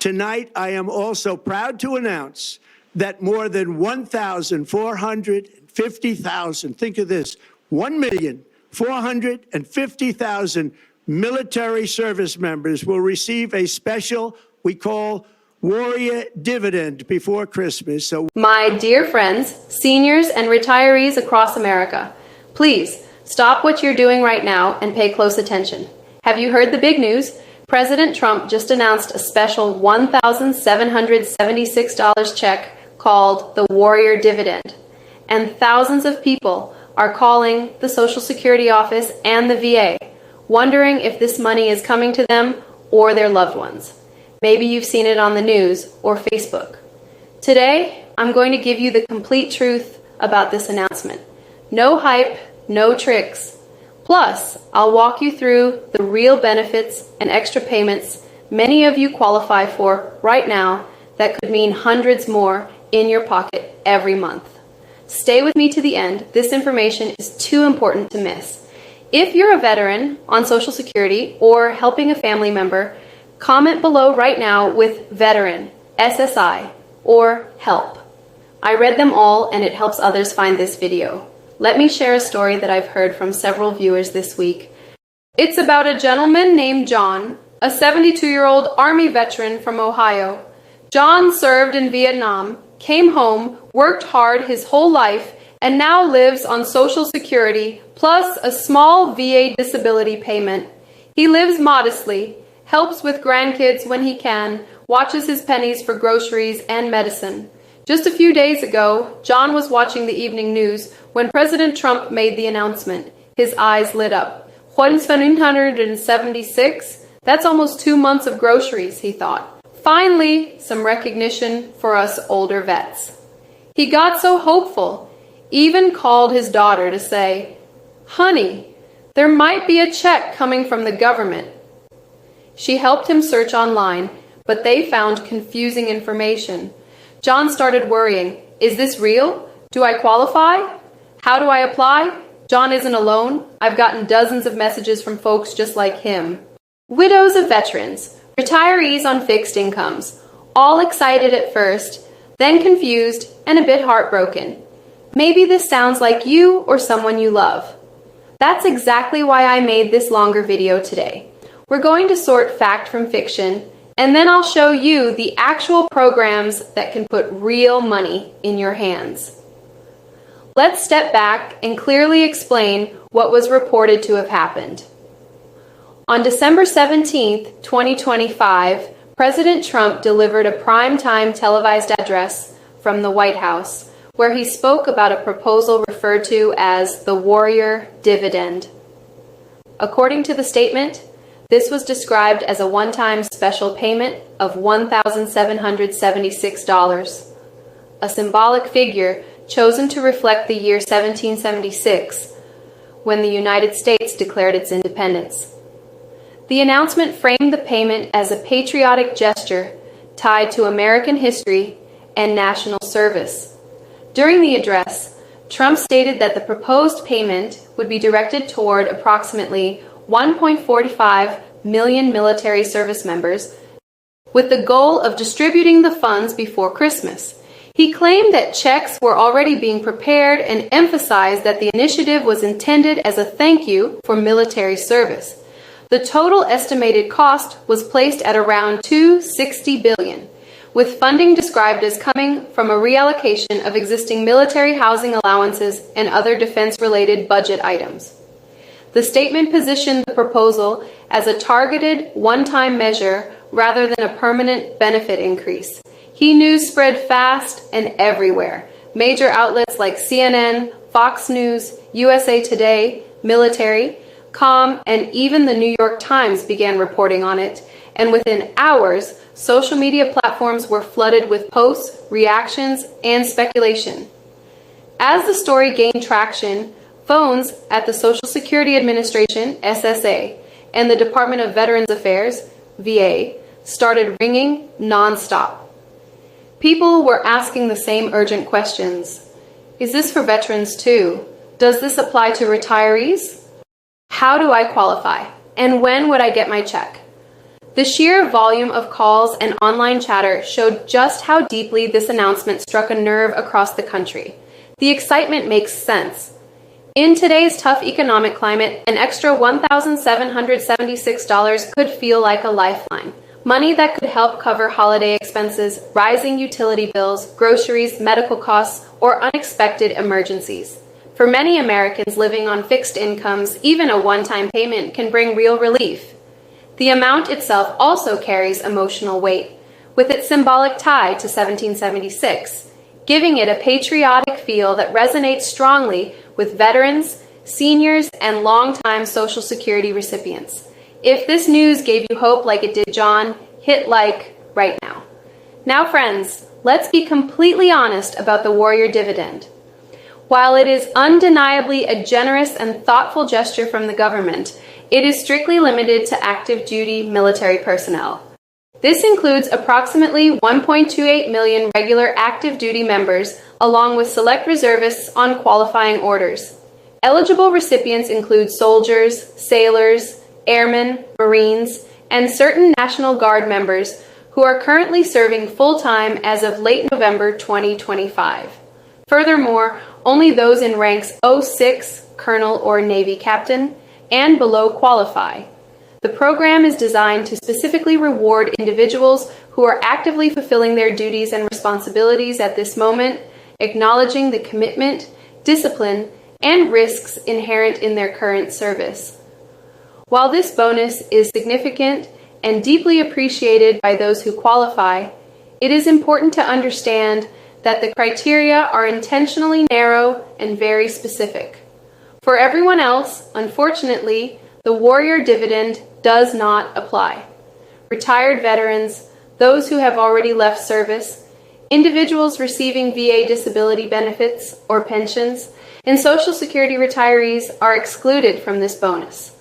Tonight, I am also proud to announce that more than 1,450,000, think of this, 1,450,000 military service members will receive a special, we call Warrior Dividend before Christmas. So, my dear friends, seniors, and retirees across America, please stop what you're doing right now and pay close attention. Have you heard the big news? President Trump just announced a special $1,776 check called the Warrior Dividend. And thousands of people are calling the Social Security office and the VA, wondering if this money is coming to them or their loved ones. Maybe you've seen it on the news or Facebook. Today, I'm going to give you the complete truth about this announcement. No hype, no tricks. Plus, I'll walk you through the real benefits and extra payments many of you qualify for right now that could mean hundreds more in your pocket every month. Stay with me to the end. This information is too important to miss. If you're a veteran on Social Security or helping a family member, comment below right now with veteran, SSI, or help. I read them all and it helps others find this video. Let me share a story that I've heard from several viewers this week. It's about a gentleman named John, a 72-year-old Army veteran from Ohio. John served in Vietnam, came home, worked hard his whole life, and now lives on Social Security plus a small VA disability payment. He lives modestly, helps with grandkids when he can, watches his pennies for groceries and medicine. Just a few days ago, John was watching the evening news when President Trump made the announcement. His eyes lit up. 1,776? That's almost 2 months of groceries, he thought. Finally, some recognition for us older vets. He got so hopeful, even called his daughter to say, "Honey, there might be a check coming from the government." She helped him search online, but they found confusing information. John started worrying. Is this real? Do I qualify? How do I apply? John isn't alone. I've gotten dozens of messages from folks just like him. Widows of veterans, retirees on fixed incomes, all excited at first, then confused and a bit heartbroken. Maybe this sounds like you or someone you love. That's exactly why I made this longer video today. We're going to sort fact from fiction, and then I'll show you the actual programs that can put real money in your hands. Let's step back and clearly explain what was reported to have happened. On December 17, 2025, President Trump delivered a primetime televised address from the White House, where he spoke about a proposal referred to as the Warrior Dividend. According to the statement, this was described as a one-time special payment of $1,776, a symbolic figure chosen to reflect the year 1776, when the United States declared its independence. The announcement framed the payment as a patriotic gesture tied to American history and national service. During the address, Trump stated that the proposed payment would be directed toward approximately 1.45 million military service members, with the goal of distributing the funds before Christmas. He claimed that checks were already being prepared and emphasized that the initiative was intended as a thank you for military service. The total estimated cost was placed at around $260 billion, with funding described as coming from a reallocation of existing military housing allowances and other defense-related budget items. The statement positioned the proposal as a targeted one-time measure rather than a permanent benefit increase. News spread fast and everywhere. Major outlets like CNN, Fox News, USA Today, Military, Com, and even the New York Times began reporting on it, and within hours, social media platforms were flooded with posts, reactions, and speculation. As the story gained traction, phones at the Social Security Administration, SSA, and the Department of Veterans Affairs, VA, started ringing nonstop. People were asking the same urgent questions. Is this for veterans too? Does this apply to retirees? How do I qualify? And when would I get my check? The sheer volume of calls and online chatter showed just how deeply this announcement struck a nerve across the country. The excitement makes sense. In today's tough economic climate, an extra $1,776 could feel like a lifeline. Money that could help cover holiday expenses, rising utility bills, groceries, medical costs, or unexpected emergencies. For many Americans living on fixed incomes, even a one-time payment can bring real relief. The amount itself also carries emotional weight, with its symbolic tie to 1776, giving it a patriotic feel that resonates strongly with veterans, seniors, and longtime Social Security recipients. If this news gave you hope like it did John, hit like right now. Now, friends, let's be completely honest about the Warrior Dividend. While it is undeniably a generous and thoughtful gesture from the government, it is strictly limited to active duty military personnel. This includes approximately 1.28 million regular active duty members, along with select reservists on qualifying orders. Eligible recipients include soldiers, sailors, airmen, Marines, and certain National Guard members who are currently serving full-time as of late November 2025. Furthermore, only those in ranks 06, Colonel or Navy Captain, and below qualify. The program is designed to specifically reward individuals who are actively fulfilling their duties and responsibilities at this moment, acknowledging the commitment, discipline, and risks inherent in their current service. While this bonus is significant and deeply appreciated by those who qualify, it is important to understand that the criteria are intentionally narrow and very specific. For everyone else, unfortunately, the Warrior Dividend does not apply. Retired veterans, those who have already left service, individuals receiving VA disability benefits or pensions, and Social Security retirees are excluded from this bonus.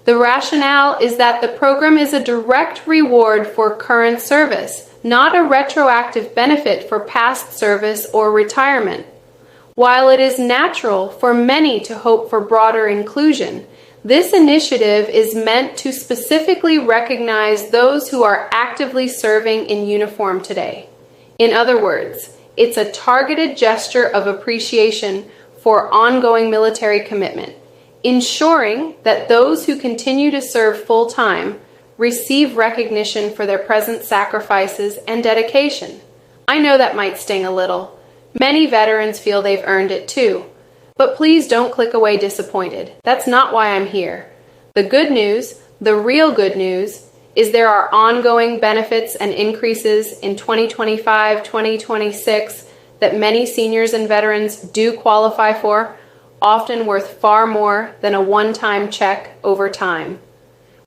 The rationale is that the program is a direct reward for current service, not a retroactive benefit for past service or retirement. While it is natural for many to hope for broader inclusion, this initiative is meant to specifically recognize those who are actively serving in uniform today. In other words, it's a targeted gesture of appreciation for ongoing military commitment, ensuring that those who continue to serve full-time receive recognition for their present sacrifices and dedication. I know that might sting a little. Many veterans feel they've earned it too. But please don't click away disappointed. That's not why I'm here. The good news, the real good news, is there are ongoing benefits and increases in 2025, 2026 that many seniors and veterans do qualify for, often worth far more than a one-time check over time.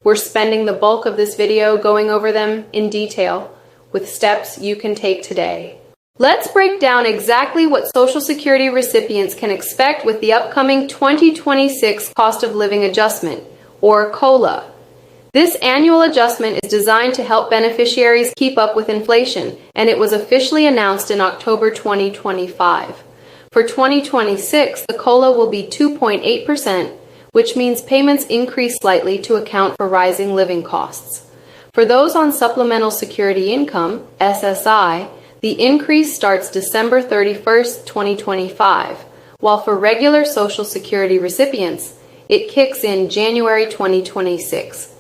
We're spending the bulk of this video going over them in detail with steps you can take today. Let's break down exactly what Social Security recipients can expect with the upcoming 2026 Cost of Living Adjustment, or COLA. This annual adjustment is designed to help beneficiaries keep up with inflation, and it was officially announced in October 2025. For 2026, the COLA will be 2.8%, which means payments increase slightly to account for rising living costs. For those on Supplemental Security Income, SSI, the increase starts December 31st, 2025, while for regular Social Security recipients, it kicks in January 2026.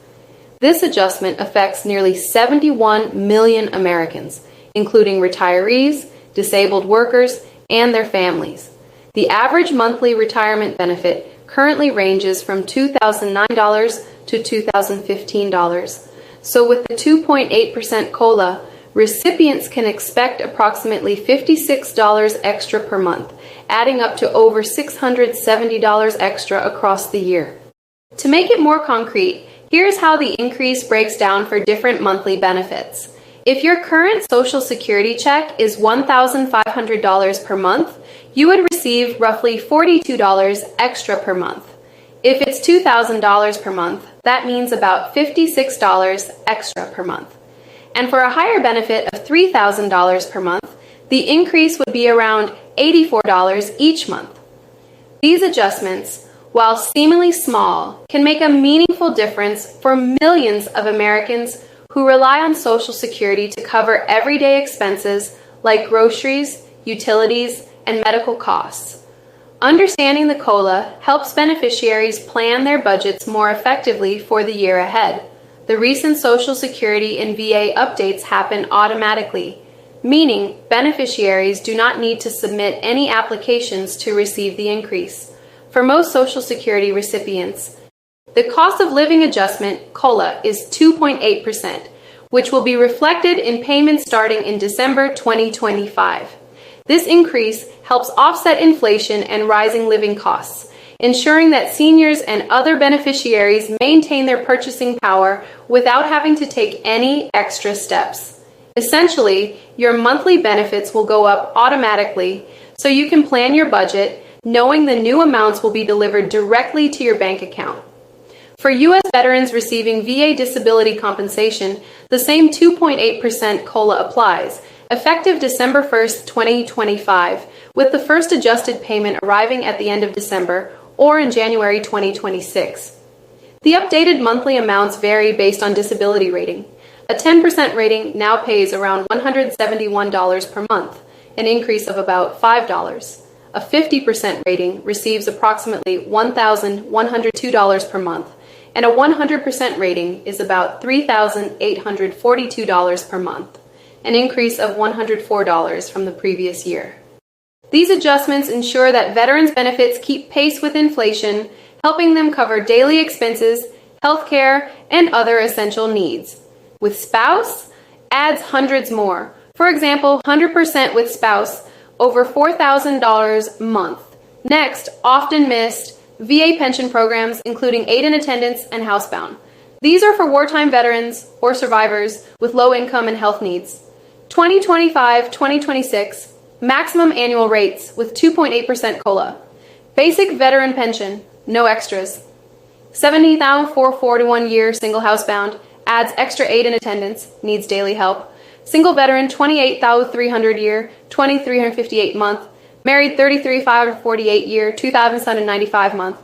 This adjustment affects nearly 71 million Americans, including retirees, disabled workers, and their families. The average monthly retirement benefit currently ranges from $2,009 to $2,015. So with the 2.8% COLA, recipients can expect approximately $56 extra per month, adding up to over $670 extra across the year. To make it more concrete, here's how the increase breaks down for different monthly benefits. If your current Social Security check is $1,500 per month, you would receive roughly $42 extra per month. If it's $2,000 per month, that means about $56 extra per month. And for a higher benefit of $3,000 per month, the increase would be around $84 each month. These adjustments, while seemingly small, can make a meaningful difference for millions of Americans who rely on Social Security to cover everyday expenses like groceries, utilities, and medical costs. Understanding the COLA helps beneficiaries plan their budgets more effectively for the year ahead. The recent Social Security and VA updates happen automatically, meaning beneficiaries do not need to submit any applications to receive the increase. For most Social Security recipients, the cost of living adjustment, COLA, is 2.8%, which will be reflected in payments starting in December 2025. This increase helps offset inflation and rising living costs, ensuring that seniors and other beneficiaries maintain their purchasing power without having to take any extra steps. Essentially, your monthly benefits will go up automatically, so you can plan your budget knowing the new amounts will be delivered directly to your bank account. For U.S. veterans receiving VA disability compensation, the same 2.8% COLA applies, effective December 1st, 2025, with the first adjusted payment arriving at the end of December or in January 2026. The updated monthly amounts vary based on disability rating. A 10% rating now pays around $171 per month, an increase of about $5. A 50% rating receives approximately $1,102 per month, and a 100% rating is about $3,842 per month, an increase of $104 from the previous year. These adjustments ensure that veterans' benefits keep pace with inflation, helping them cover daily expenses, health care, and other essential needs. With spouse, adds hundreds more. For example, 100% with spouse, over $4,000 a month. Next, often missed, VA pension programs, including aid in attendance and housebound. These are for wartime veterans or survivors with low income and health needs. 2025-2026, maximum annual rates with 2.8% COLA. Basic veteran pension, no extras. $70,441 year single housebound, adds extra aid and attendance, needs daily help. Single veteran, $28,300 year, $2,358 month. Married, $33,548 year, $2,795 month.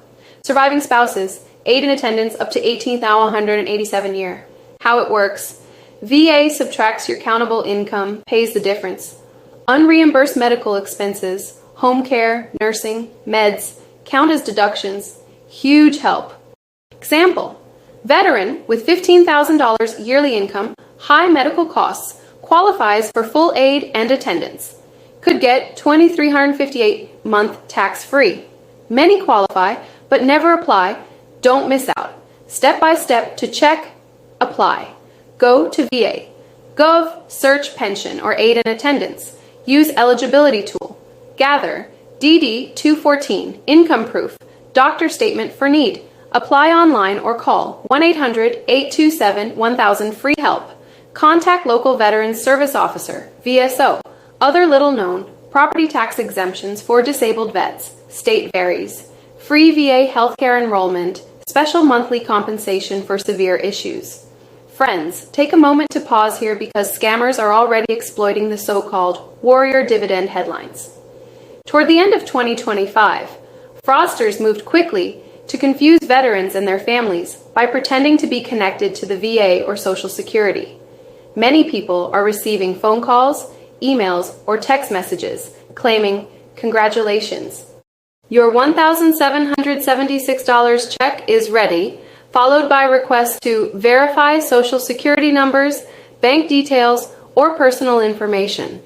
Surviving spouses, aid and attendance up to $18,187 year. How it works. VA subtracts your countable income, pays the difference. Unreimbursed medical expenses, home care, nursing, meds, count as deductions. Huge help. Example, veteran with $15,000 yearly income, high medical costs, qualifies for full aid and attendance. Could get $2,358 month tax-free. Many qualify, but never apply. Don't miss out. Step by step to check, apply. Go to VA. Gov, search pension or aid and attendance. Use eligibility tool. Gather, DD 214, income proof, doctor statement for need. Apply online or call 1-800-827-1000 free help. Contact local Veterans Service Officer, VSO. Other little known, property tax exemptions for disabled vets. State varies. Free VA healthcare enrollment, special monthly compensation for severe issues. Friends, take a moment to pause here because scammers are already exploiting the so-called Warrior Dividend headlines. Toward the end of 2025, fraudsters moved quickly to confuse veterans and their families by pretending to be connected to the VA or Social Security. Many people are receiving phone calls, emails, or text messages claiming, "Congratulations. Your $1,776 check is ready," followed by requests to verify Social Security numbers, bank details, or personal information.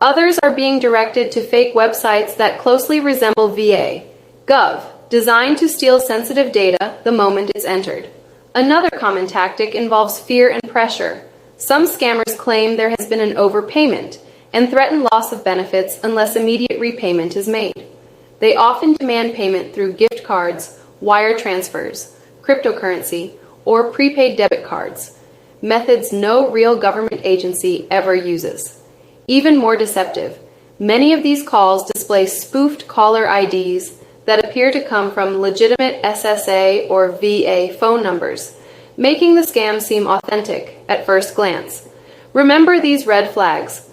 Others are being directed to fake websites that closely resemble VA. Gov, designed to steal sensitive data the moment it's entered. Another common tactic involves fear and pressure. Some scammers claim there has been an overpayment and threaten loss of benefits unless immediate repayment is made. They often demand payment through gift cards, wire transfers, cryptocurrency, or prepaid debit cards, methods no real government agency ever uses. Even more deceptive, many of these calls display spoofed caller IDs that appear to come from legitimate SSA or VA phone numbers, making the scam seem authentic at first glance. Remember these red flags: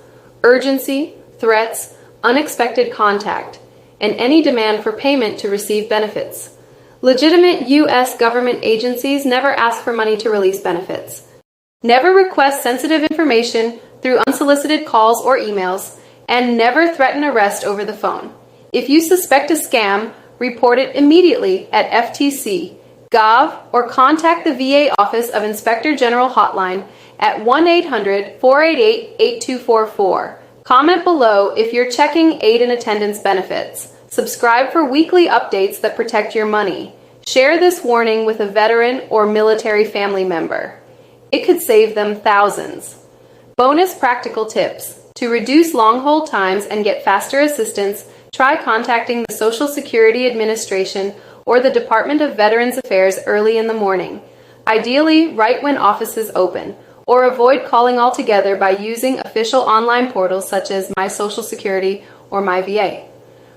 urgency, threats, unexpected contact, and any demand for payment to receive benefits. Legitimate U.S. government agencies never ask for money to release benefits. Never request sensitive information through unsolicited calls or emails, and never threaten arrest over the phone. If you suspect a scam, report it immediately at FTC, Gov, or contact the VA Office of Inspector General hotline at 1-800-488-8244. Comment below if you're checking aid and attendance benefits. Subscribe for weekly updates that protect your money. Share this warning with a veteran or military family member. It could save them thousands. Bonus practical tips. To reduce long hold times and get faster assistance, try contacting the Social Security Administration or the Department of Veterans Affairs early in the morning, ideally right when offices open, or avoid calling altogether by using official online portals such as My Social Security or My VA,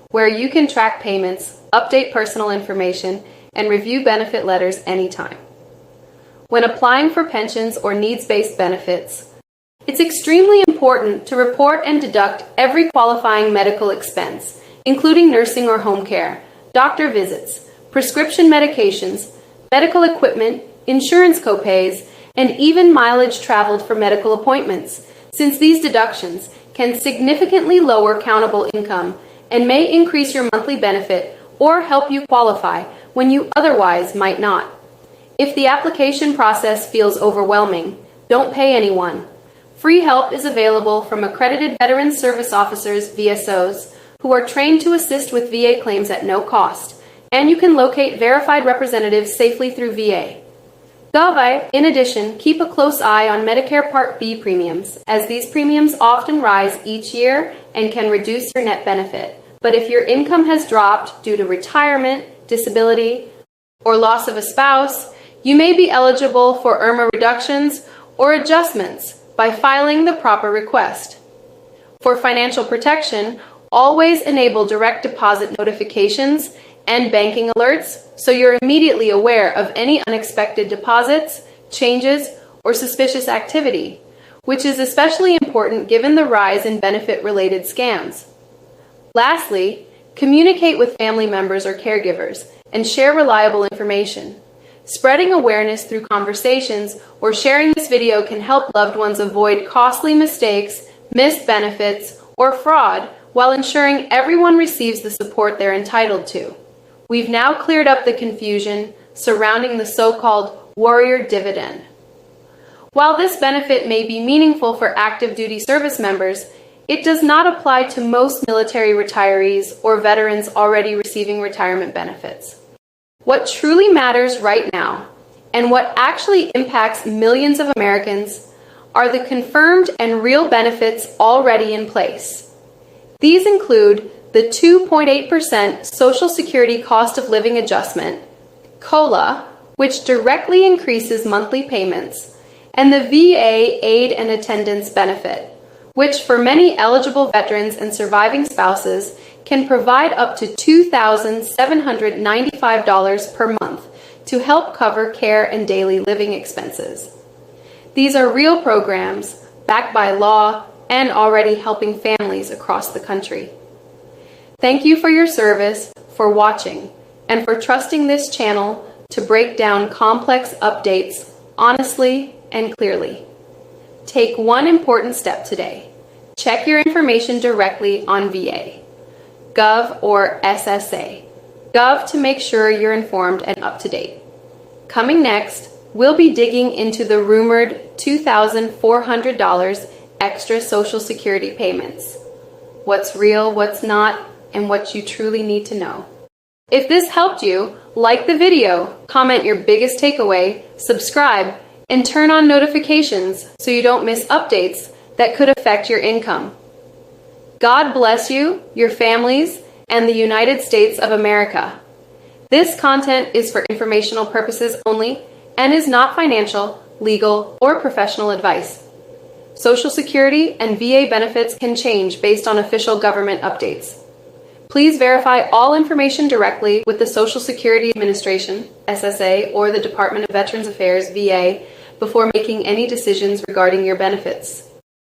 where you can track payments, update personal information, and review benefit letters anytime. When applying for pensions or needs-based benefits, it's extremely important to report and deduct every qualifying medical expense, including nursing or home care, doctor visits, prescription medications, medical equipment, insurance copays, and even mileage traveled for medical appointments, since these deductions can significantly lower countable income and may increase your monthly benefit or help you qualify when you otherwise might not. If the application process feels overwhelming, don't pay anyone. Free help is available from accredited Veterans Service Officers, VSOs, who are trained to assist with VA claims at no cost, and you can locate verified representatives safely through VA. Gov, in addition, keep a close eye on Medicare Part B premiums, as these premiums often rise each year and can reduce your net benefit. But if your income has dropped due to retirement, disability, or loss of a spouse, you may be eligible for IRMA reductions or adjustments by filing the proper request. For financial protection, always enable direct deposit notifications and banking alerts so you're immediately aware of any unexpected deposits, changes, or suspicious activity, which is especially important given the rise in benefit-related scams. Lastly, communicate with family members or caregivers and share reliable information. Spreading awareness through conversations or sharing this video can help loved ones avoid costly mistakes, missed benefits, or fraud while ensuring everyone receives the support they're entitled to. We've now cleared up the confusion surrounding the so-called Warrior Dividend. While this benefit may be meaningful for active duty service members, it does not apply to most military retirees or veterans already receiving retirement benefits. What truly matters right now, and what actually impacts millions of Americans, are the confirmed and real benefits already in place. These include the 2.8% Social Security Cost of Living Adjustment, COLA, which directly increases monthly payments, and the VA Aid and Attendance Benefit, which for many eligible veterans and surviving spouses can provide up to $2,795 per month to help cover care and daily living expenses. These are real programs, backed by law, and already helping families across the country. Thank you for your service, for watching, and for trusting this channel to break down complex updates honestly and clearly. Take one important step today. Check your information directly on VA, Gov, or SSA. Gov to make sure you're informed and up to date. Coming next, we'll be digging into the rumored $2,400 extra Social Security payments. What's real, what's not, and what you truly need to know. If this helped you, like the video, comment your biggest takeaway, subscribe, and turn on notifications so you don't miss updates that could affect your income. God bless you, your families, and the United States of America. This content is for informational purposes only and is not financial, legal, or professional advice. Social Security and VA benefits can change based on official government updates. Please verify all information directly with the Social Security Administration, SSA, or the Department of Veterans Affairs, VA, before making any decisions regarding your benefits.